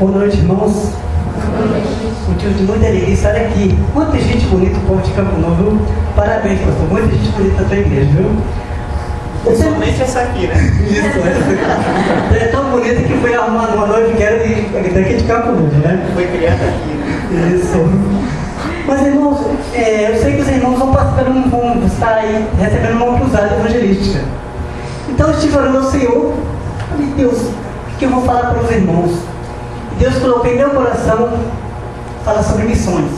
Boa noite, irmãos. Motivo de muita alegria estar aqui. Muita gente bonita, o povo de Campo Novo. Parabéns, pastor. Muita gente bonita na tua igreja, viu? Principalmente essa aqui, né? Isso, essa. É tão bonita que foi arrumada uma noiva que era daqui de Campo Novo, né? Foi criada aqui, né? Isso. Mas, irmãos, eu sei que os irmãos vão estar aí recebendo uma cruzada evangelística. Então, eu estive orando ao Senhor. Falei, Deus, o que eu vou falar para os irmãos? E Deus colocou em meu coração falar sobre missões.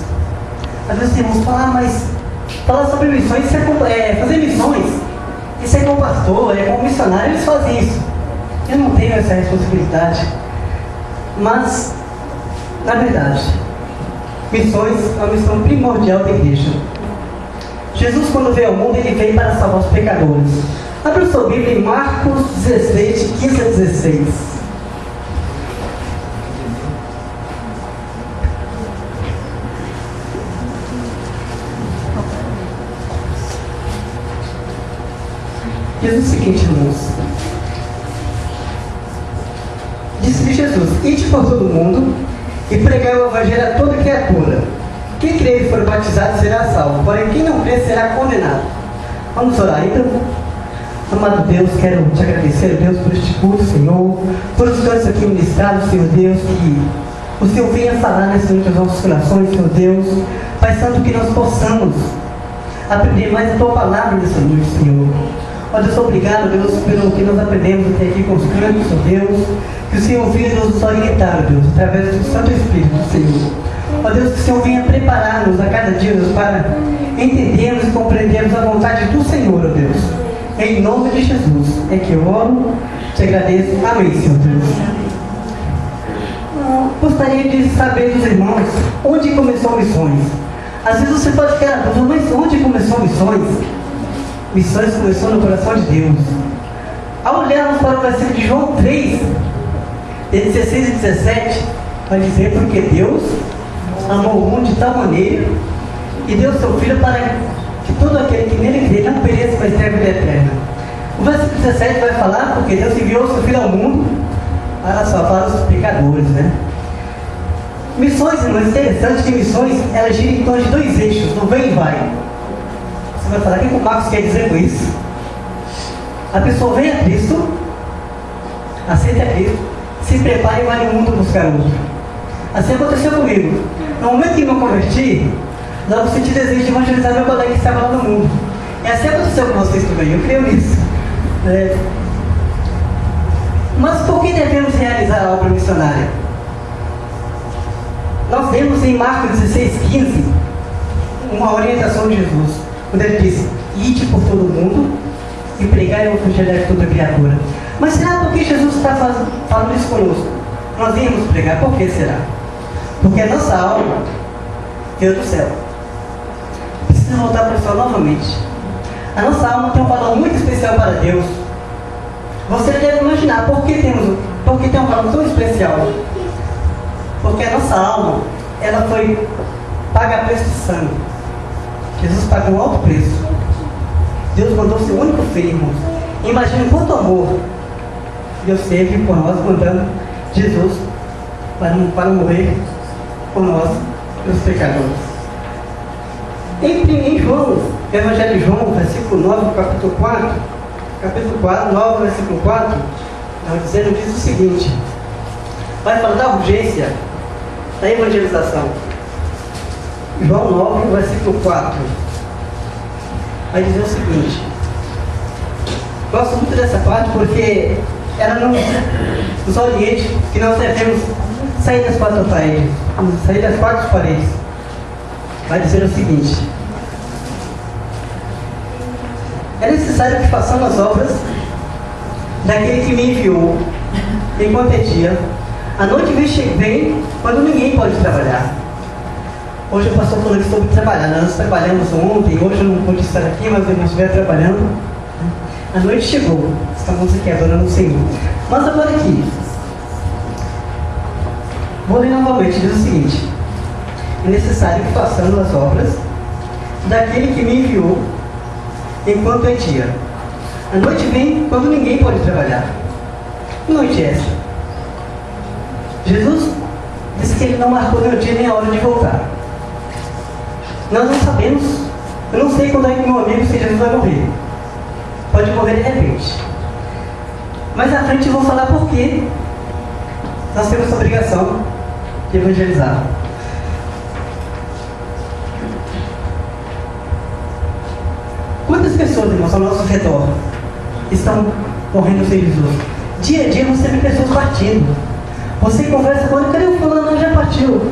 Às vezes, irmãos, falar sobre missões, fazer missões, isso é como pastor, como missionário, eles fazem isso. Eu não tenho essa responsabilidade. Mas, na verdade, missões é uma missão primordial da igreja. Jesus, quando veio ao mundo, ele veio para salvar os pecadores. Abra sua Bíblia em Marcos 16, de 15 a 16. Diz o seguinte, irmãos. Disse-lhe Jesus: ide por todo o mundo e pregai o evangelho a toda criatura. Quem crer e for batizado será salvo, porém quem não crer será condenado. Vamos orar então? Amado Deus, quero te agradecer, Deus, por este culto, Senhor, por os cantos aqui ministrados, Senhor Deus, que o Senhor venha falar nessa noite aos nossos corações, Senhor Deus, Pai Santo, que nós possamos aprender mais a Tua palavra nessa noite, Senhor. Ó Deus, obrigado, Deus, pelo que nós aprendemos até aqui com os cantos, ó Deus, que o Senhor venha nos orientar, Deus, através do Santo Espírito, Senhor. Ó Deus, que o Senhor venha preparar-nos a cada dia, Deus, para entendermos e compreendermos a vontade do Senhor, ó Deus. Em nome de Jesus, é que eu oro, te agradeço. Amém, Senhor Deus. Gostaria de saber dos irmãos, onde começou missões? Às vezes você pode ficar na dúvida, mas onde começou missões? Missões começou no coração de Deus. Ao olharmos para o versículo de João 3, de 16 e 17, vai dizer: porque Deus amou o mundo de tal maneira e deu seu Filho para que todo aquele que nele crê não pereça, mas tenha vida eterna. O versículo 17 vai falar porque Deus enviou o seu Filho ao mundo para salvar os pecadores, né? Missões, irmãos, interessante que missões, elas giram em torno de dois eixos, no vem e vai. Você vai falar: o que o Marcos quer dizer com isso? A pessoa vem a Cristo, aceita a Cristo, se prepara e vai no mundo buscar outro. Assim aconteceu comigo. No momento que me converti, logo senti desejo de evangelizar meu colega que estava lá no mundo. E assim aconteceu com vocês também, eu creio nisso. Mas por que devemos realizar a obra missionária? Nós vemos em Marcos 16:15 uma orientação de Jesus, quando ele disse: ide por todo o mundo e pregai o evangelho a toda criatura. Mas será por que Jesus está falando isso conosco? Nós íamos pregar, por que será? Porque a nossa alma veio do céu. Precisa voltar para o céu novamente. A nossa alma tem um valor muito especial para Deus. Você deve imaginar por que tem um valor tão especial. Porque a nossa alma, ela foi paga a preço de sangue. Jesus pagou um alto preço. Deus mandou seu único filho, irmãos. Imagine quanto amor Deus teve por nós, mandando Jesus para morrer por nós, os pecadores. Em João, Evangelho de João, versículo 9, capítulo 4, 9, versículo 4, diz o seguinte: vai falar da urgência da evangelização. João 9, versículo 4, vai dizer o seguinte. Gosto muito dessa parte porque ela nos orienta que nós devemos sair das quatro paredes. Vai dizer o seguinte: é necessário que façamos as obras daquele que me enviou enquanto é dia. A noite vem quando ninguém pode trabalhar. Hoje o pastor falou sobre trabalhar. Nós trabalhamos ontem, hoje eu não pude estar aqui, mas eu estiver trabalhando. A noite chegou, estamos aqui adorando o Senhor. Mas agora aqui, vou ler novamente, diz o seguinte: é necessário que façamos as obras daquele que me enviou enquanto é dia. A noite vem quando ninguém pode trabalhar. Que noite é essa? Jesus disse que ele não marcou nem o dia nem a hora de voltar. Nós não sabemos, eu não sei quando é que meu amigo, se Jesus vai morrer. Pode morrer de repente. Mas à frente eu vou falar por que nós temos essa obrigação de evangelizar. Quantas pessoas, irmãos, ao nosso redor estão morrendo sem Jesus? Dia a dia você vê pessoas partindo. Você conversa com ele, cadê o fulano? Já partiu.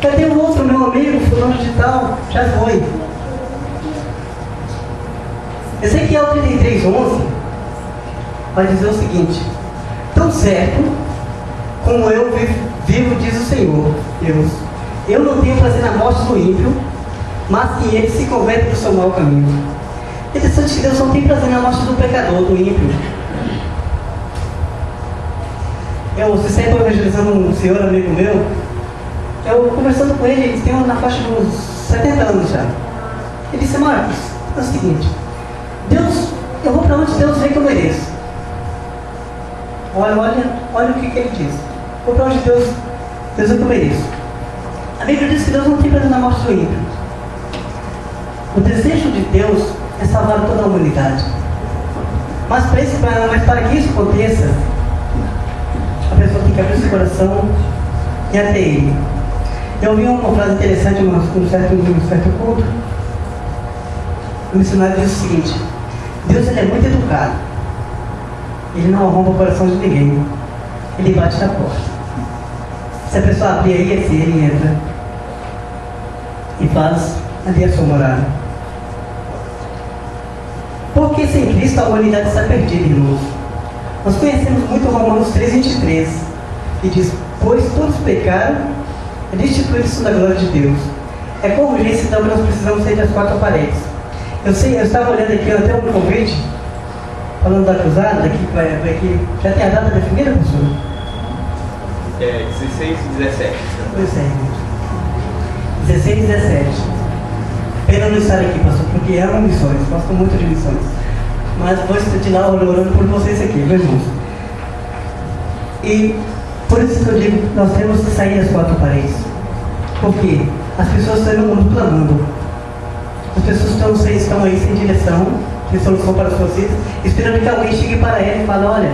Cadê o outro, meu amigo, fulano de tal? Já foi. Ezequiel 33:11 vai dizer o seguinte: tão certo como eu vivo, diz o Senhor Deus, eu não tenho prazer na morte do ímpio, mas que ele se converte do seu mau caminho. Interessante que Deus não tem prazer na morte do pecador, do ímpio. Eu sempre evangelizando um senhor amigo meu, eu conversando com ele, ele tem na faixa de uns 70 anos já. Ele disse: Marcos, é o seguinte, Deus, eu vou para onde Deus vê que eu mereço. Olha o que ele diz. Vou para onde Deus vê que eu mereço. A Bíblia diz que Deus não tem prazer na morte do ímpio. O desejo de Deus é salvar toda a humanidade. Mas para que isso aconteça, a pessoa tem que abrir seu coração e até Ele. Eu ouvi uma frase interessante num certo culto. O missionário diz o seguinte: Deus, ele é muito educado. Ele não arromba o coração de ninguém. Ele bate na porta. Se a pessoa abrir aí, assim, ele entra e faz ali a sua morada. Porque sem Cristo a humanidade está perdida, irmãos. Nós conhecemos muito Romanos 3:23, que diz: pois todos pecaram e destituídos da glória de Deus. É com urgência então que nós precisamos sair das quatro paredes. Eu estava olhando aqui até um convite, falando da cruzada, aqui, já tem a data definida, professor? 16 e 17. Pois é, 16 e 17. Pena não estar aqui, pastor, porque amo missões, gosto muito de missões. Mas vou continuar orando por vocês aqui, meus irmãos. E por isso que eu digo, nós temos que sair das quatro paredes. Porque as pessoas estão no mundo clamando. As pessoas estão aí sem direção, sem solução para as suas vidas, esperando que alguém chegue para ela e fale: olha,